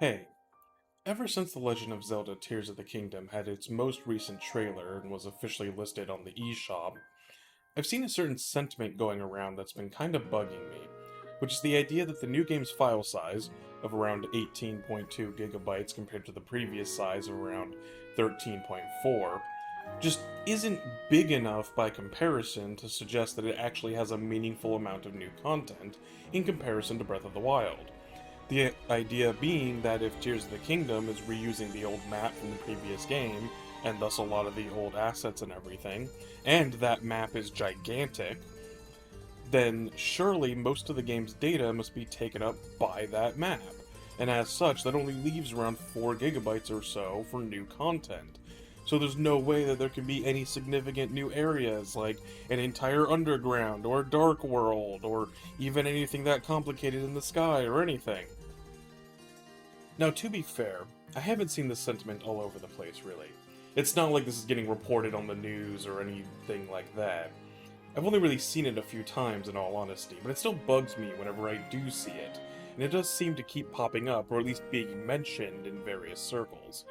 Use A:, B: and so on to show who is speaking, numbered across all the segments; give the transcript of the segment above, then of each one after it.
A: Hey, ever since The Legend of Zelda Tears of the Kingdom had its most recent trailer and was officially listed on the eShop, I've seen a certain sentiment going around that's been kind of bugging me, which is the idea that the new game's file size, of around 18.2 gigabytes compared to the previous size of around 13.4, just isn't big enough by comparison to suggest that it actually has a meaningful amount of new content in comparison to Breath of the Wild. The idea being that if Tears of the Kingdom is reusing the old map from the previous game, and thus a lot of the old assets and everything, and that map is gigantic, then surely most of the game's data must be taken up by that map. And as such, that only leaves around 4 gigabytes or so for new content. So there's no way that there can be any significant new areas, like an entire underground, or a dark world, or even anything that complicated in the sky, or anything. Now, to be fair, I haven't seen this sentiment all over the place, really. It's not like this is getting reported on the news or anything like that. I've only really seen it a few times, in all honesty, but it still bugs me whenever I do see it, and it does seem to keep popping up, or at least being mentioned in various circles.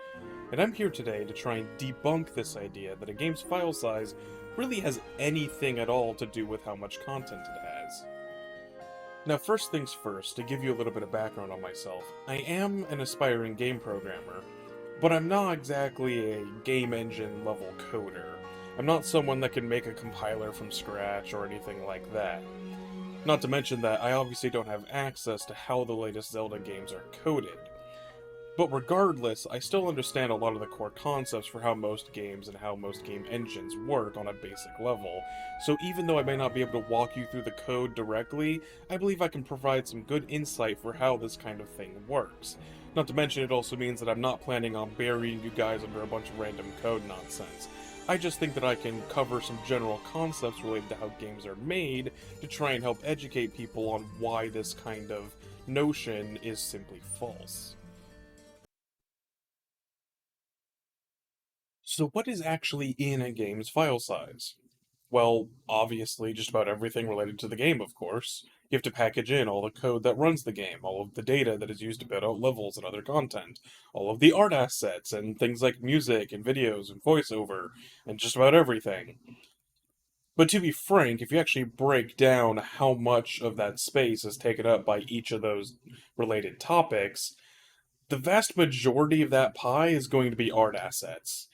A: And I'm here today to try and debunk this idea that a game's file size really has anything at all to do with how much content it has. Now, first things first, to give you a little bit of background on myself, I am an aspiring game programmer, but I'm not exactly a game engine level coder. I'm not someone that can make a compiler from scratch or anything like that. Not to mention that I obviously don't have access to how the latest Zelda games are coded. But regardless, I still understand a lot of the core concepts for how most games and how most game engines work on a basic level, so even though I may not be able to walk you through the code directly, I believe I can provide some good insight for how this kind of thing works. Not to mention it also means that I'm not planning on burying you guys under a bunch of random code nonsense. I just think that I can cover some general concepts related to how games are made to try and help educate people on why this kind of notion is simply false. So what is actually in a game's file size? Well, obviously, just about everything related to the game, of course. You have to package in all the code that runs the game, all of the data that is used to build out levels and other content, all of the art assets, and things like music and videos and voiceover, and just about everything. But to be frank, if you actually break down how much of that space is taken up by each of those related topics, the vast majority of that pie is going to be art assets.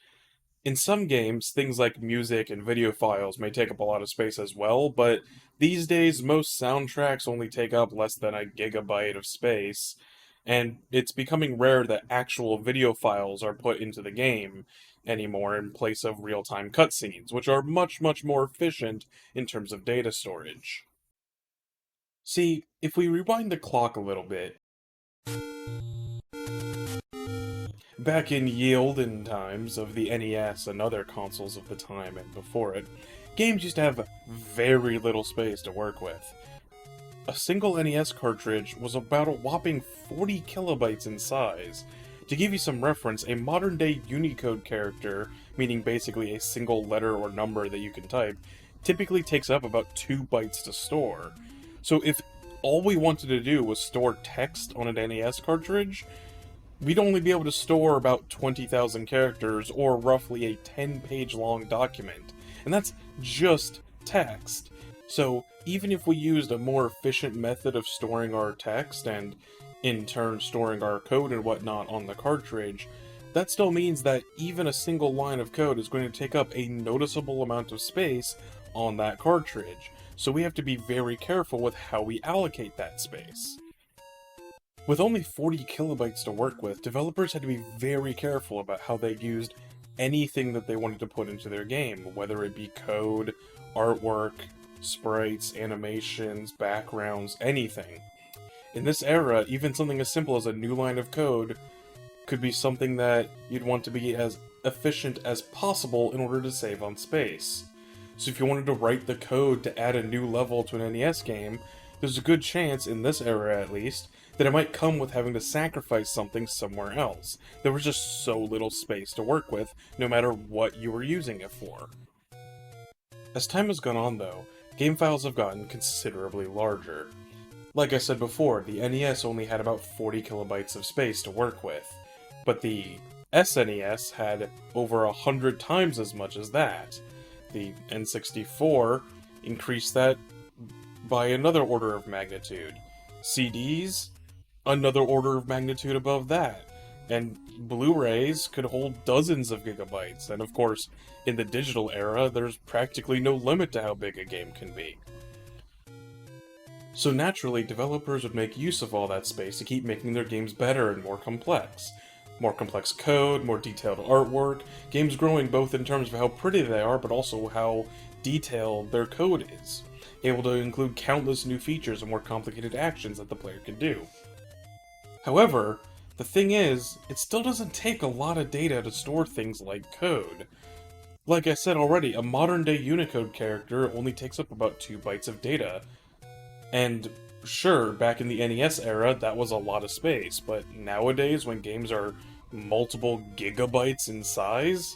A: In some games, things like music and video files may take up a lot of space as well, but these days most soundtracks only take up less than a gigabyte of space, and it's becoming rare that actual video files are put into the game anymore in place of real-time cutscenes, which are much, much more efficient in terms of data storage. See, if we rewind the clock a little bit, back in ye olden times of the NES and other consoles of the time and before it, games used to have very little space to work with. A single NES cartridge was about a whopping 40 kilobytes in size. To give you some reference, a modern day Unicode character, meaning basically a single letter or number that you can type, typically takes up about 2 bytes to store. So if all we wanted to do was store text on an NES cartridge, we'd only be able to store about 20,000 characters, or roughly a 10-page long document. And that's just text. So even if we used a more efficient method of storing our text, and in turn storing our code and whatnot on the cartridge, that still means that even a single line of code is going to take up a noticeable amount of space on that cartridge. So we have to be very careful with how we allocate that space. With only 40 kilobytes to work with, developers had to be very careful about how they used anything that they wanted to put into their game, whether it be code, artwork, sprites, animations, backgrounds, anything. In this era, even something as simple as a new line of code could be something that you'd want to be as efficient as possible in order to save on space. So if you wanted to write the code to add a new level to an NES game, there's a good chance, in this era at least, that it might come with having to sacrifice something somewhere else. There was just so little space to work with, no matter what you were using it for. As time has gone on though, game files have gotten considerably larger. Like I said before, the NES only had about 40 kilobytes of space to work with, but the SNES had over 100 times as much as that. The N64 increased that by another order of magnitude. CDs, another order of magnitude above that. And Blu-rays could hold dozens of gigabytes, and of course, in the digital era, there's practically no limit to how big a game can be. So naturally, developers would make use of all that space to keep making their games better and more complex. More complex code, more detailed artwork, games growing both in terms of how pretty they are, but also how detailed their code is, able to include countless new features and more complicated actions that the player can do. However, the thing is, it still doesn't take a lot of data to store things like code. Like I said already, a modern-day Unicode character only takes up about 2 bytes of data, and sure, back in the NES era, that was a lot of space, but nowadays, when games are multiple gigabytes in size,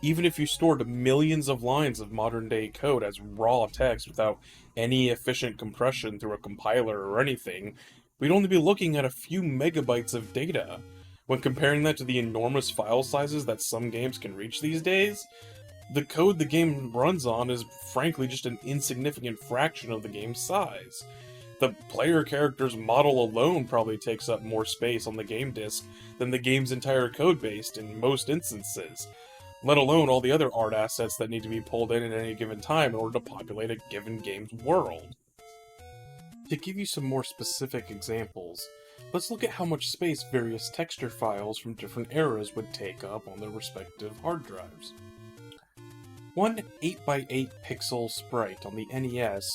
A: even if you stored millions of lines of modern-day code as raw text without any efficient compression through a compiler or anything, we'd only be looking at a few megabytes of data. When comparing that to the enormous file sizes that some games can reach these days, the code the game runs on is frankly just an insignificant fraction of the game's size. The player character's model alone probably takes up more space on the game disk than the game's entire codebase in most instances, let alone all the other art assets that need to be pulled in at any given time in order to populate a given game's world. To give you some more specific examples, let's look at how much space various texture files from different eras would take up on their respective hard drives. One 8x8 pixel sprite on the NES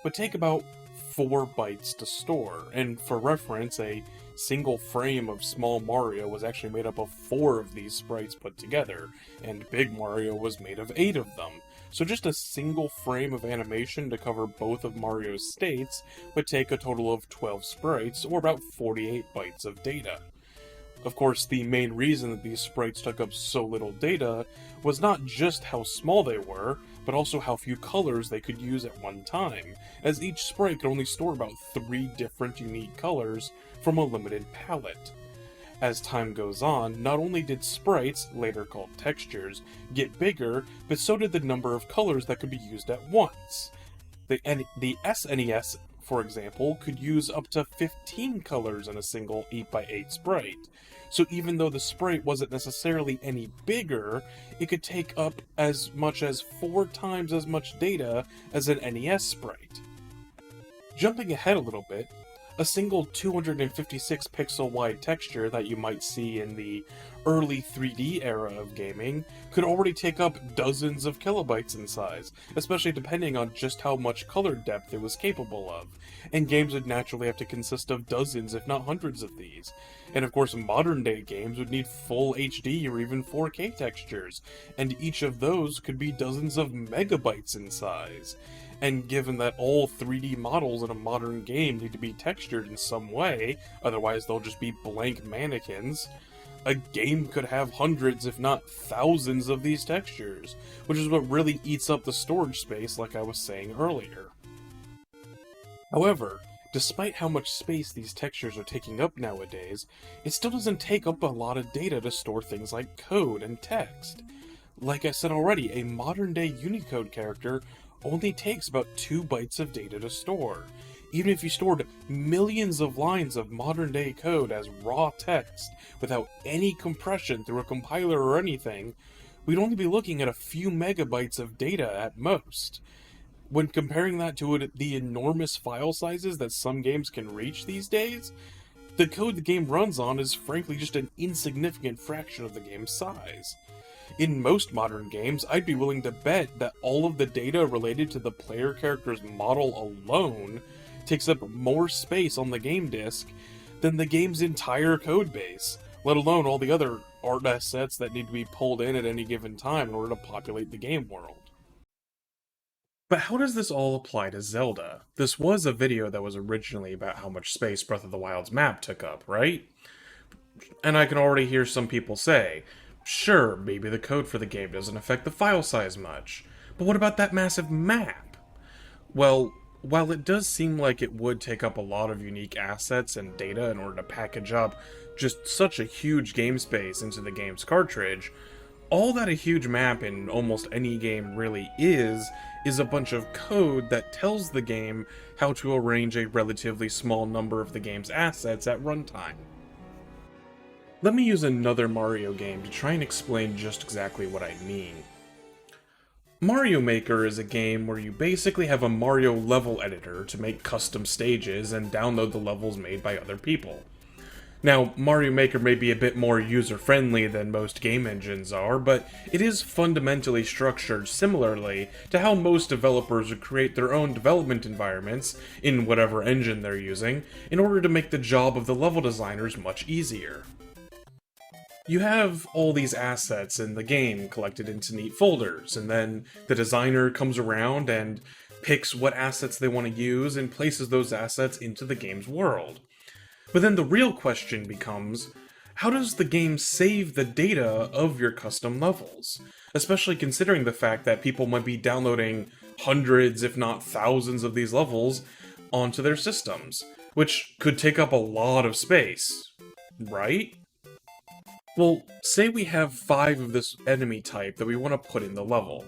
A: would take about 4 bytes to store, and for reference, a single frame of Small Mario was actually made up of 4 of these sprites put together, and Big Mario was made of 8 of them. So just a single frame of animation to cover both of Mario's states would take a total of 12 sprites, or about 48 bytes of data. Of course, the main reason that these sprites took up so little data was not just how small they were, but also how few colors they could use at one time, as each sprite could only store about 3 different unique colors from a limited palette. As time goes on, not only did sprites, later called textures, get bigger, but so did the number of colors that could be used at once. The SNES, for example, could use up to 15 colors in a single 8x8 sprite. So even though the sprite wasn't necessarily any bigger, it could take up as much as 4 times as much data as an NES sprite. Jumping ahead a little bit, a single 256 pixel wide texture that you might see in the early 3D era of gaming could already take up dozens of kilobytes in size, especially depending on just how much color depth it was capable of, and games would naturally have to consist of dozens if not hundreds of these. And of course modern day games would need full HD or even 4K textures, and each of those could be dozens of megabytes in size. And given that all 3D models in a modern game need to be textured in some way, otherwise they'll just be blank mannequins, a game could have hundreds if not thousands of these textures, which is what really eats up the storage space like I was saying earlier. However, despite how much space these textures are taking up nowadays, it still doesn't take up a lot of data to store things like code and text. Like I said already, a modern day Unicode character only takes about 2 bytes of data to store. Even if you stored millions of lines of modern day code as raw text without any compression through a compiler or anything, we'd only be looking at a few megabytes of data at most. When comparing that to the enormous file sizes that some games can reach these days, the code the game runs on is frankly just an insignificant fraction of the game's size. In most modern games, I'd be willing to bet that all of the data related to the player character's model alone takes up more space on the game disk than the game's entire codebase, let alone all the other art assets that need to be pulled in at any given time in order to populate the game world. But how does this all apply to Zelda? This was a video that was originally about how much space Breath of the Wild's map took up, right? And I can already hear some people say, sure, maybe the code for the game doesn't affect the file size much, but what about that massive map? Well, While it does seem like it would take up a lot of unique assets and data in order to package up just such a huge game space into the game's cartridge, all that a huge map in almost any game really is a bunch of code that tells the game how to arrange a relatively small number of the game's assets at runtime. Let me use another Mario game to try and explain just exactly what I mean. Mario Maker is a game where you basically have a Mario level editor to make custom stages and download the levels made by other people. Now, Mario Maker may be a bit more user-friendly than most game engines are, but it is fundamentally structured similarly to how most developers would create their own development environments, in whatever engine they're using, in order to make the job of the level designers much easier. You have all these assets in the game collected into neat folders, and then the designer comes around and picks what assets they want to use and places those assets into the game's world. But then the real question becomes, how does the game save the data of your custom levels? Especially considering the fact that people might be downloading hundreds, if not thousands, of these levels onto their systems, which could take up a lot of space, right? Well, say we have 5 of this enemy type that we want to put in the level.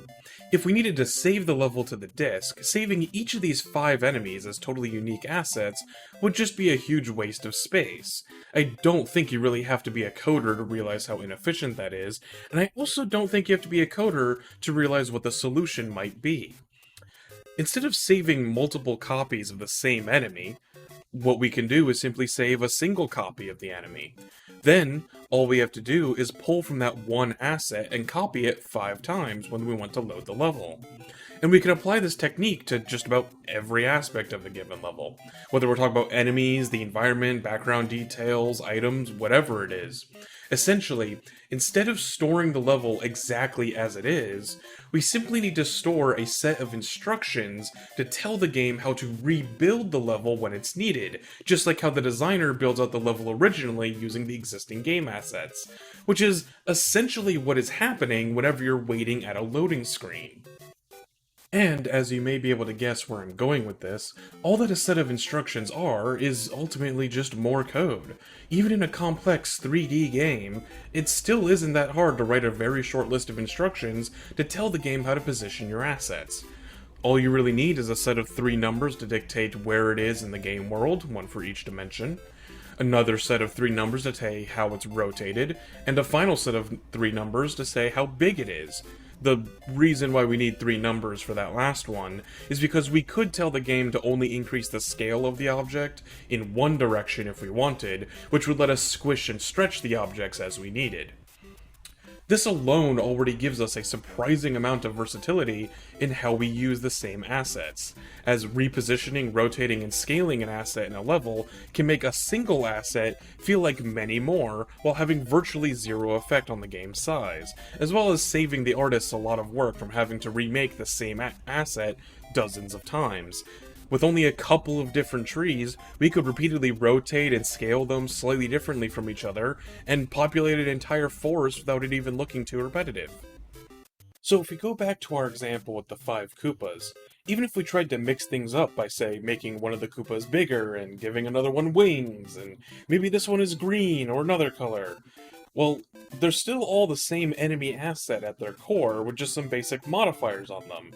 A: If we needed to save the level to the disk, saving each of these 5 enemies as totally unique assets would just be a huge waste of space. I don't think you really have to be a coder to realize how inefficient that is, and I also don't think you have to be a coder to realize what the solution might be. Instead of saving multiple copies of the same enemy, what we can do is simply save a single copy of the enemy. Then, all we have to do is pull from that one asset and copy it 5 times when we want to load the level. And we can apply this technique to just about every aspect of a given level. Whether we're talking about enemies, the environment, background details, items, whatever it is. Essentially, instead of storing the level exactly as it is, we simply need to store a set of instructions to tell the game how to rebuild the level when it's needed, just like how the designer builds out the level originally using the existing game assets, which is essentially what is happening whenever you're waiting at a loading screen. And, as you may be able to guess where I'm going with this, all that a set of instructions are is ultimately just more code. Even in a complex 3D game, it still isn't that hard to write a very short list of instructions to tell the game how to position your assets. All you really need is a set of 3 numbers to dictate where it is in the game world, one for each dimension, another set of 3 numbers to say how it's rotated, and a final set of 3 numbers to say how big it is. The reason why we need 3 numbers for that last one is because we could tell the game to only increase the scale of the object in one direction if we wanted, which would let us squish and stretch the objects as we needed. This alone already gives us a surprising amount of versatility in how we use the same assets, as repositioning, rotating, and scaling an asset in a level can make a single asset feel like many more while having virtually zero effect on the game's size, as well as saving the artists a lot of work from having to remake the same asset dozens of times. With only a couple of different trees, we could repeatedly rotate and scale them slightly differently from each other, and populate an entire forest without it even looking too repetitive. So if we go back to our example with the 5 Koopas, even if we tried to mix things up by, say, making one of the Koopas bigger and giving another one wings, and maybe this one is green or another color, well, they're still all the same enemy asset at their core with just some basic modifiers on them.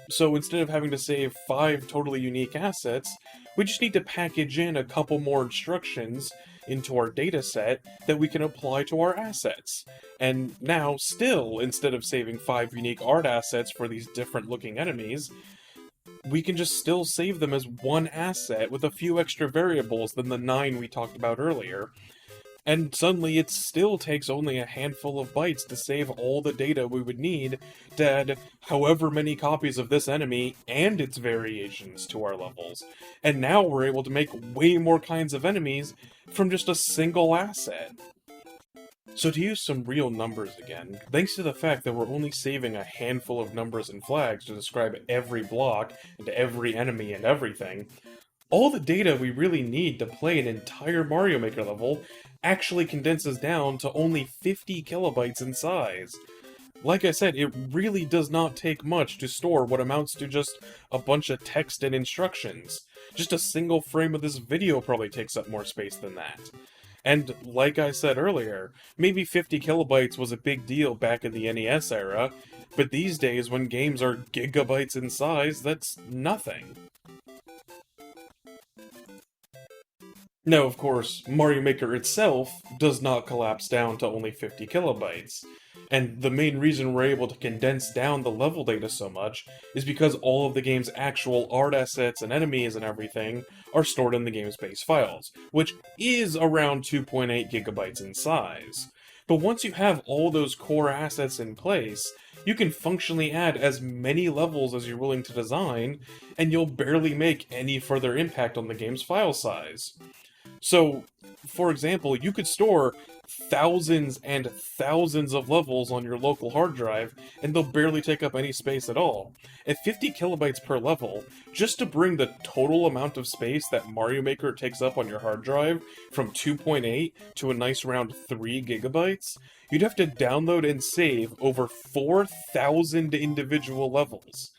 A: So instead of having to save 5 totally unique assets, we just need to package in a couple more instructions into our dataset that we can apply to our assets. And now, still, instead of saving 5 unique art assets for these different looking enemies, we can just still save them as one asset with a few extra variables than the 9 we talked about earlier. And suddenly it still takes only a handful of bytes to save all the data we would need to add however many copies of this enemy and its variations to our levels. And now we're able to make way more kinds of enemies from just a single asset. So to use some real numbers again, thanks to the fact that we're only saving a handful of numbers and flags to describe every block and every enemy and everything, all the data we really need to play an entire Mario Maker level actually condenses down to only 50 kilobytes in size. Like I said, it really does not take much to store what amounts to just a bunch of text and instructions. Just a single frame of this video probably takes up more space than that. And like I said earlier, maybe 50 kilobytes was a big deal back in the NES era, but these days when games are gigabytes in size, that's nothing. Now, of course, Mario Maker itself does not collapse down to only 50 kilobytes. And the main reason we're able to condense down the level data so much is because all of the game's actual art assets and enemies and everything are stored in the game's base files, which is around 2.8 gigabytes in size. But once you have all those core assets in place, you can functionally add as many levels as you're willing to design, and you'll barely make any further impact on the game's file size. So, for example, you could store thousands and thousands of levels on your local hard drive, and they'll barely take up any space at all. At 50 kilobytes per level, just to bring the total amount of space that Mario Maker takes up on your hard drive from 2.8 to a nice round 3 gigabytes, you'd have to download and save over 4,000 individual levels.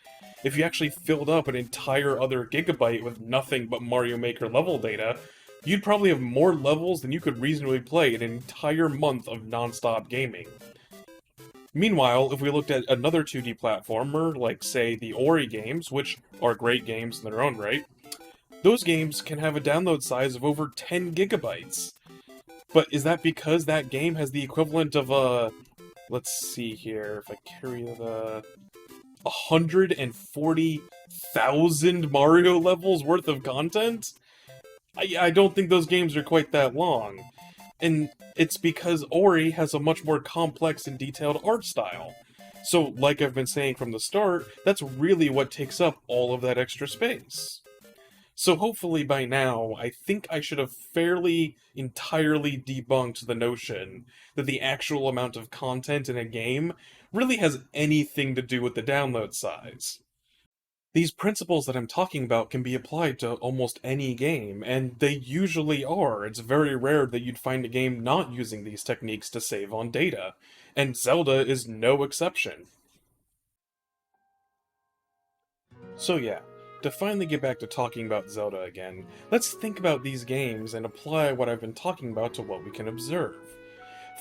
A: If you actually filled up an entire other gigabyte with nothing but Mario Maker level data, you'd probably have more levels than you could reasonably play in an entire month of non-stop gaming. Meanwhile, if we looked at another 2D platformer, like say the Ori games, which are great games in their own right, those games can have a download size of over 10 gigabytes. But is that because that game has the equivalent of let's see here, if I carry the 140,000 Mario levels worth of content? I don't think those games are quite that long. And it's because Ori has a much more complex and detailed art style. So, like I've been saying from the start, that's really what takes up all of that extra space. So hopefully by now, I think I should have fairly entirely debunked the notion that the actual amount of content in a game really has anything to do with the download size. These principles that I'm talking about can be applied to almost any game, and they usually are. It's very rare that you'd find a game not using these techniques to save on data, and Zelda is no exception. So yeah, to finally get back to talking about Zelda again, let's think about these games and apply what I've been talking about to what we can observe.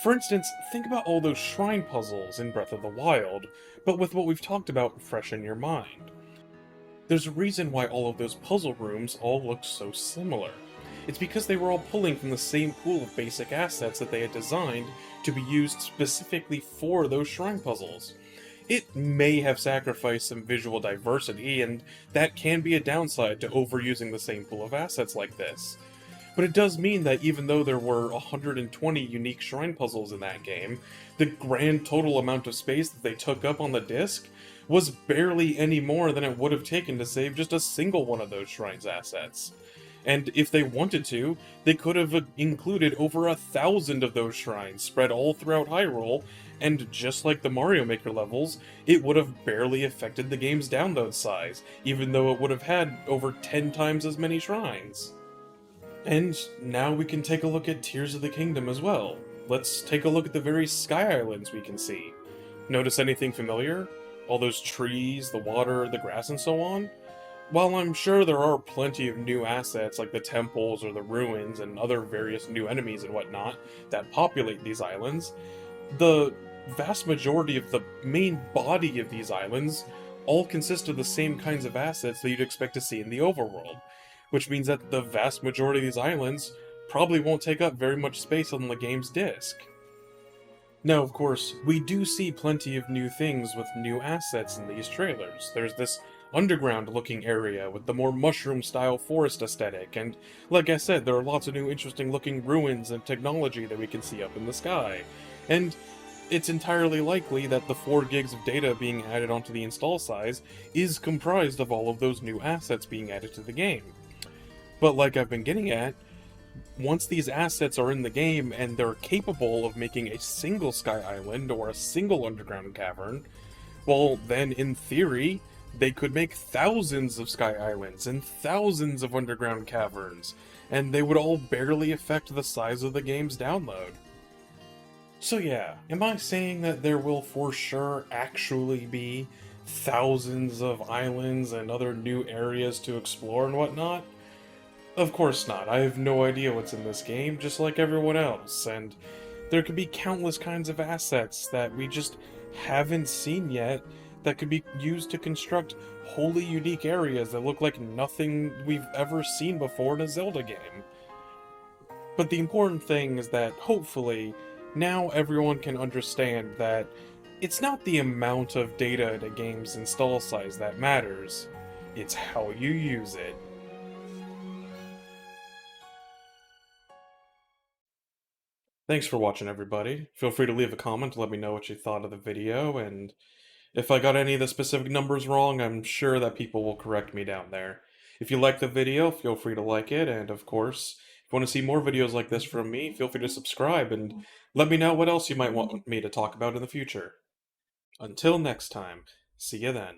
A: For instance, think about all those shrine puzzles in Breath of the Wild, but with what we've talked about fresh in your mind. There's a reason why all of those puzzle rooms all look so similar. It's because they were all pulling from the same pool of basic assets that they had designed to be used specifically for those shrine puzzles. It may have sacrificed some visual diversity, and that can be a downside to overusing the same pool of assets like this. But it does mean that even though there were 120 unique shrine puzzles in that game, the grand total amount of space that they took up on the disc was barely any more than it would have taken to save just a single one of those shrine's assets. And if they wanted to, they could have included over 1,000 of those shrines spread all throughout Hyrule, and just like the Mario Maker levels, it would have barely affected the game's download size, even though it would have had over 10 times as many shrines. And now we can take a look at Tears of the Kingdom as well. Let's take a look at the various sky islands we can see. Notice anything familiar? All those trees, the water, the grass, and so on? While I'm sure there are plenty of new assets like the temples or the ruins and other various new enemies and whatnot that populate these islands, the vast majority of the main body of these islands all consist of the same kinds of assets that you'd expect to see in the overworld, which means that the vast majority of these islands probably won't take up very much space on the game's disc. Now, of course, we do see plenty of new things with new assets in these trailers. There's this underground-looking area with the more mushroom-style forest aesthetic, and like I said, there are lots of new interesting-looking ruins and technology that we can see up in the sky. And it's entirely likely that the 4 gigs of data being added onto the install size is comprised of all of those new assets being added to the game. But like I've been getting at, once these assets are in the game and they're capable of making a single sky island or a single underground cavern, well then in theory, they could make thousands of sky islands and thousands of underground caverns, and they would all barely affect the size of the game's download. So yeah, am I saying that there will for sure actually be thousands of islands and other new areas to explore and whatnot? Of course not. I have no idea what's in this game, just like everyone else, and there could be countless kinds of assets that we just haven't seen yet that could be used to construct wholly unique areas that look like nothing we've ever seen before in a Zelda game. But the important thing is that, hopefully, now everyone can understand that it's not the amount of data in a game's install size that matters, it's how you use it. Thanks for watching, everybody. Feel free to leave a comment to let me know what you thought of the video, and if I got any of the specific numbers wrong, I'm sure that people will correct me down there. If you like the video, feel free to like it, and of course, if you want to see more videos like this from me, feel free to subscribe, and let me know what else you might want me to talk about in the future. Until next time, see you then.